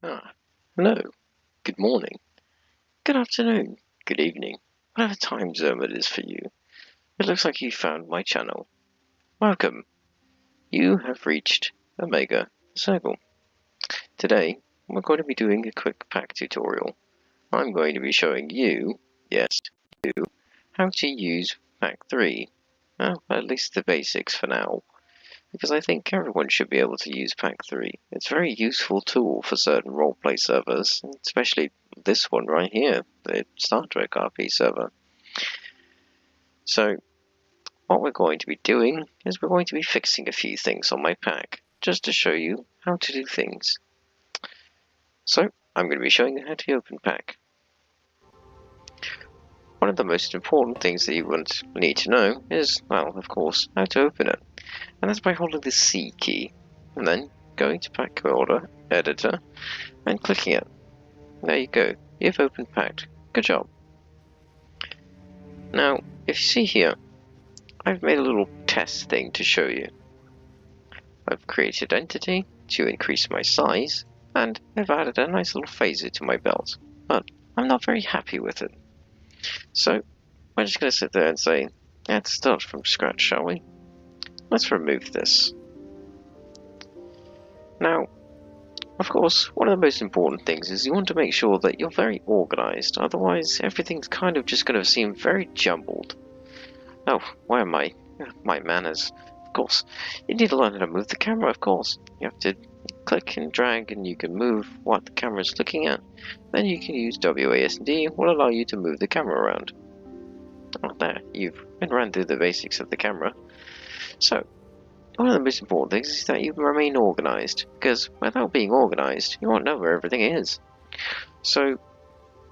Ah, hello, good morning, good afternoon, good evening, whatever time zone it is for you. It looks like you found my channel. Welcome. You have reached Omega Circle. Today, we're going to be doing a quick PAC tutorial. I'm going to be showing you, yes, you, how to use PAC 3. Well, at least the basics for now, because I think everyone should be able to use PAC 3. It's a very useful tool for certain roleplay servers, especially this one right here, the Star Trek RP server. So, what we're going to be doing is we're going to be fixing a few things on my PAC, just to show you how to do things. So, I'm going to be showing you how to open PAC. One of the most important things that you need to know is, well, of course, how to open it. And that's by holding the C key, and then going to PAC Builder, Editor, and clicking it. There you go, you've opened PAC. Good job. Now, if you see here, I've made a little test thing to show you. I've created Entity to increase my size, and I've added a nice little phaser to my belt, but I'm not very happy with it. So, we're just going to sit there and say, let's start from scratch, shall we? Let's remove this. Now, of course, one of the most important things is you want to make sure that you're very organized, otherwise everything's kind of just going to seem very jumbled. Oh, where am I? My manners. Of course, you need to learn how to move the camera, of course. You have to click and drag and you can move what the camera is looking at. Then you can use WASD, will allow you to move the camera around. Oh, there, you've been run through the basics of the camera. So, one of the most important things is that you remain organized, because without being organized, you won't know where everything is. So,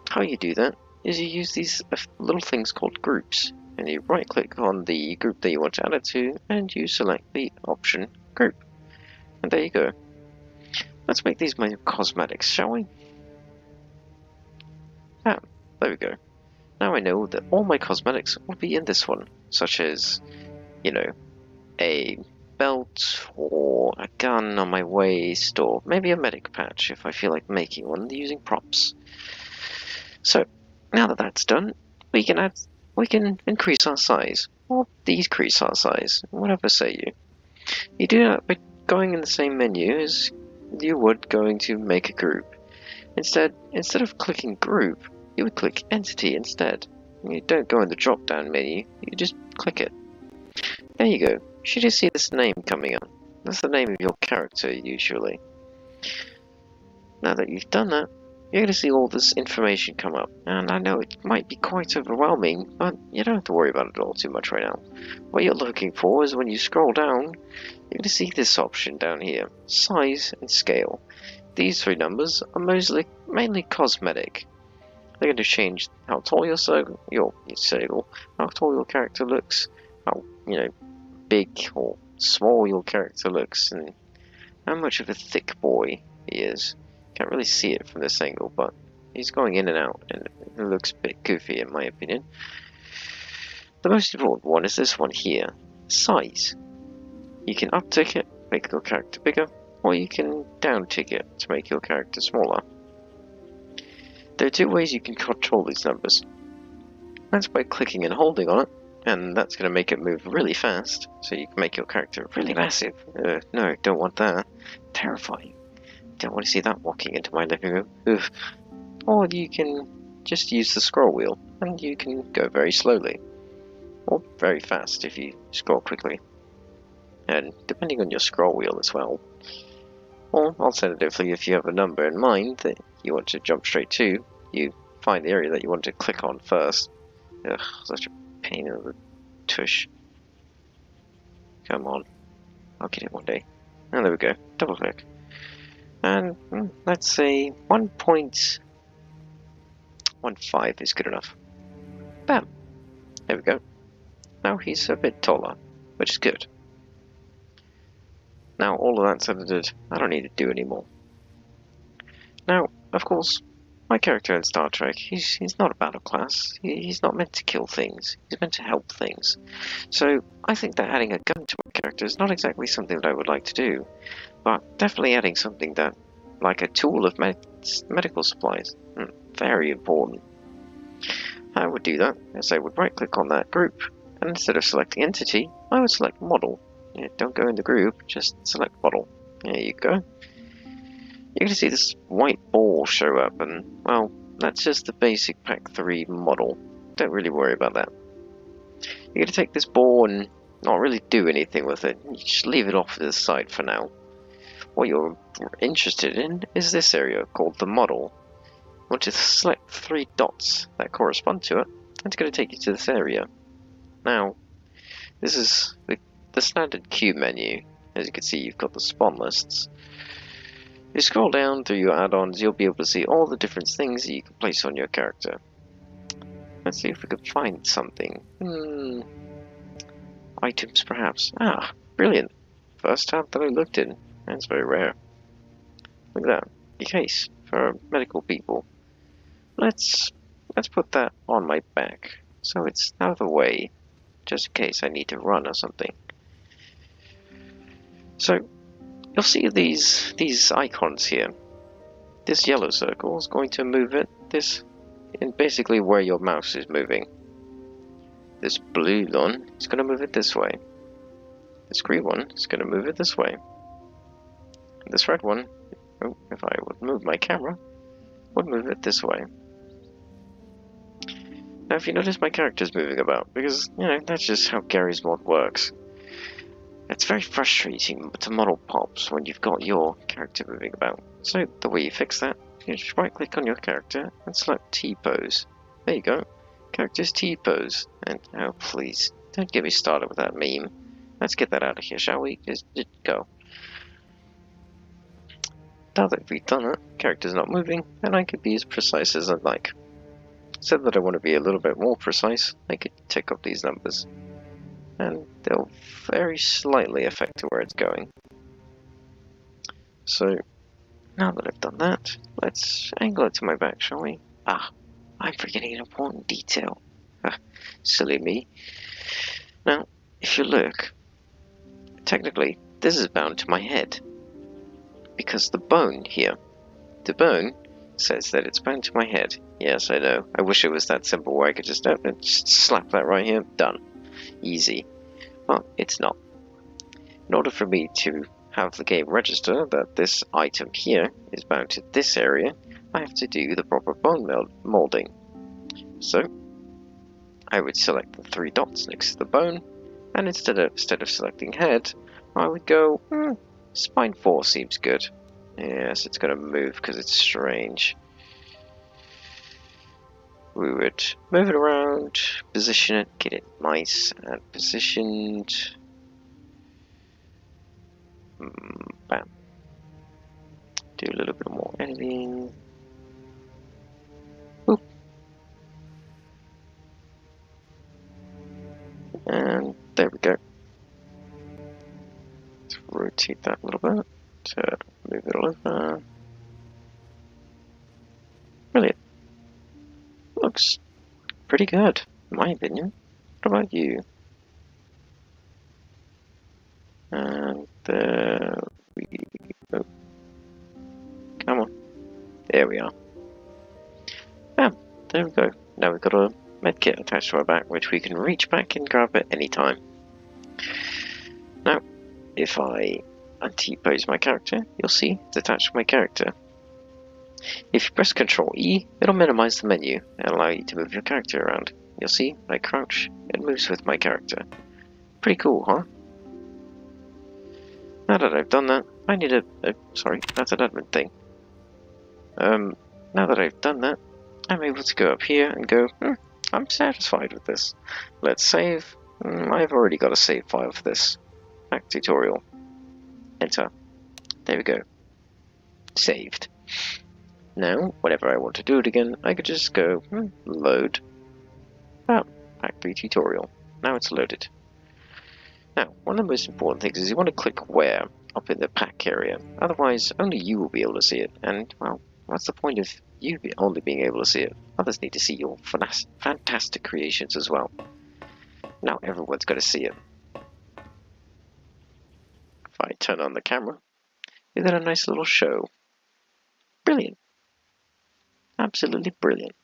how you do that is you use these little things called groups, and you right click on the group that you want to add it to, and you select the option group. And there you go. Let's make these my cosmetics, shall we? Ah, there we go. Now I know that all my cosmetics will be in this one, such as, you know, a belt or a gun on my waist, or maybe a medic patch if I feel like making one using props. So now that that's done, we can increase our size or decrease our size, whatever say you. You do that by going in the same menu as you would going to make a group. Instead of clicking group, you would click entity instead. You don't go in the drop down menu, you just click it. There you go. You should just see this name coming up. That's the name of your character, usually. Now that you've done that, you're going to see all this information come up. And I know it might be quite overwhelming, but you don't have to worry about it all too much right now. What you're looking for is when you scroll down, you're going to see this option down here, size and scale. These three numbers are mainly cosmetic. They're going to change how tall your circle, how tall your character looks, how, big or small your character looks, and how much of a thick boy he is. Can't really see it from this angle, but he's going in and out, and it looks a bit goofy in my opinion. The most important one is this one here, size. You can uptick it, make your character bigger, or you can downtick it to make your character smaller. There are two ways you can control these numbers. That's by clicking and holding on it, and that's going to make it move really fast, so you can make your character really massive. No, don't want that. Terrifying. Don't want to see that walking into my living room. Oof. Or you can just use the scroll wheel, and you can go very slowly. Or very fast if you scroll quickly. And depending on your scroll wheel as well. Or alternatively, if you have a number in mind that you want to jump straight to, you find the area that you want to click on first. Ugh, such a pain in the tush. Come on. I'll get it one day. And there we go. Double click. And let's say 1.15 is good enough. Bam. There we go. Now he's a bit taller, which is good. Now all of that's edited, I don't need to do anymore. Now, of course, my character in Star Trek, he's not a battle class. He's not meant to kill things. He's meant to help things. So I think that adding a gun to my character is not exactly something that I would like to do, but definitely adding something that like a tool of medical supplies. Very important. I would do that, as I would right click on that group, and instead of selecting entity, I would select model. Yeah, don't go in the group, just select model. There you go. You're going to see this white ball show up, and, well, that's just the basic PAC 3 model. Don't really worry about that. You're going to take this ball and not really do anything with it. You just leave it off to the side for now. What you're interested in is this area called the model. You want to select 3 dots that correspond to it, and it's going to take you to this area. Now, this is the standard queue menu. As you can see, you've got the spawn lists. If you scroll down through your add-ons, you'll be able to see all the different things that you can place on your character. Let's see if we can find something. Items, perhaps. Ah, brilliant. First tab that I looked in. That's very rare. Look at that. A case for medical people. Let's put that on my back, so it's out of the way, just in case I need to run or something. So, you'll see these icons here. This yellow circle is going to move it in basically where your mouse is moving. This blue one is going to move it this way. This green one is going to move it this way. And this red one, if I would move my camera, would move it this way. Now, if you notice, my character's moving about, because, that's just how Gary's mod works. It's very frustrating to model pops when you've got your character moving about. So, the way you fix that, you just right-click on your character and select T-pose. There you go. Character's T-pose. And, oh, please, don't get me started with that meme. Let's get that out of here, shall we? Just go. Now that we've done it, character's not moving, and I could be as precise as I'd like. Said that I want to be a little bit more precise, I could tick up these numbers, and they'll very slightly affect where it's going. So, now that I've done that, let's angle it to my back, shall we? Ah, I'm forgetting an important detail. Silly me. Now, if you look, technically, this is bound to my head, because the bone here, the bone says that it's bound to my head. Yes, I know. I wish it was that simple where I could just slap that right here. Done. Easy. But it's not. In order for me to have the game register that this item here is bound to this area, I have to do the proper bone molding. So, I would select the 3 dots next to the bone, and instead of selecting head, I would go, spine 4 seems good. Yes, it's going to move because it's strange. We would move it around, position it, get it nice and positioned. Bam. Do a little bit more editing. Oop. And there we go. Let's rotate that a little bit to move it over. Brilliant. Looks pretty good, in my opinion. What about you? And there we go. Come on. There we are. Bam. There we go. Now we've got a medkit attached to our back, which we can reach back and grab at any time. Now, if I T-pose my character, you'll see it's attached to my character. If you press Ctrl E, it'll minimize the menu and allow you to move your character around. You'll see, when I crouch, it moves with my character. Pretty cool, huh? Now that I've done that, I need sorry, that's an admin thing. Now that I've done that, I'm able to go up here and go, I'm satisfied with this. Let's save. I've already got a save file for this. PAC tutorial. Enter. There we go. Saved. Now, whenever I want to do it again, I could just go, load. PAC 3 tutorial. Now it's loaded. Now, one of the most important things is you want to click where up in the PAC area. Otherwise, only you will be able to see it. And, well, what's the point of you only being able to see it? Others need to see your fantastic creations as well. Now everyone's going to see it. If I turn on the camera, you get a nice little show. Brilliant. Absolutely brilliant.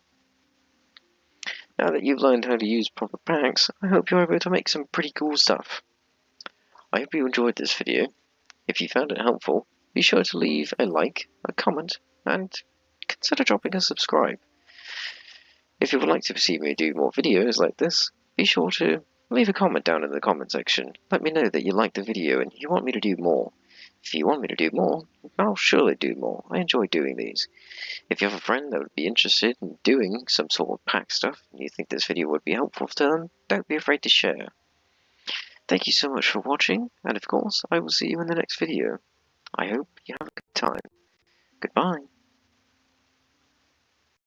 Now that you've learned how to use proper packs, I hope you're able to make some pretty cool stuff. I hope you enjoyed this video. If you found it helpful, be sure to leave a like, a comment, and consider dropping a subscribe. If you would like to see me do more videos like this, be sure to leave a comment down in the comment section. Let me know that you liked the video and you want me to do more. If you want me to do more, I'll surely do more. I enjoy doing these. If you have a friend that would be interested in doing some sort of pack stuff and you think this video would be helpful to them, don't be afraid to share. Thank you so much for watching, and of course, I will see you in the next video. I hope you have a good time. Goodbye.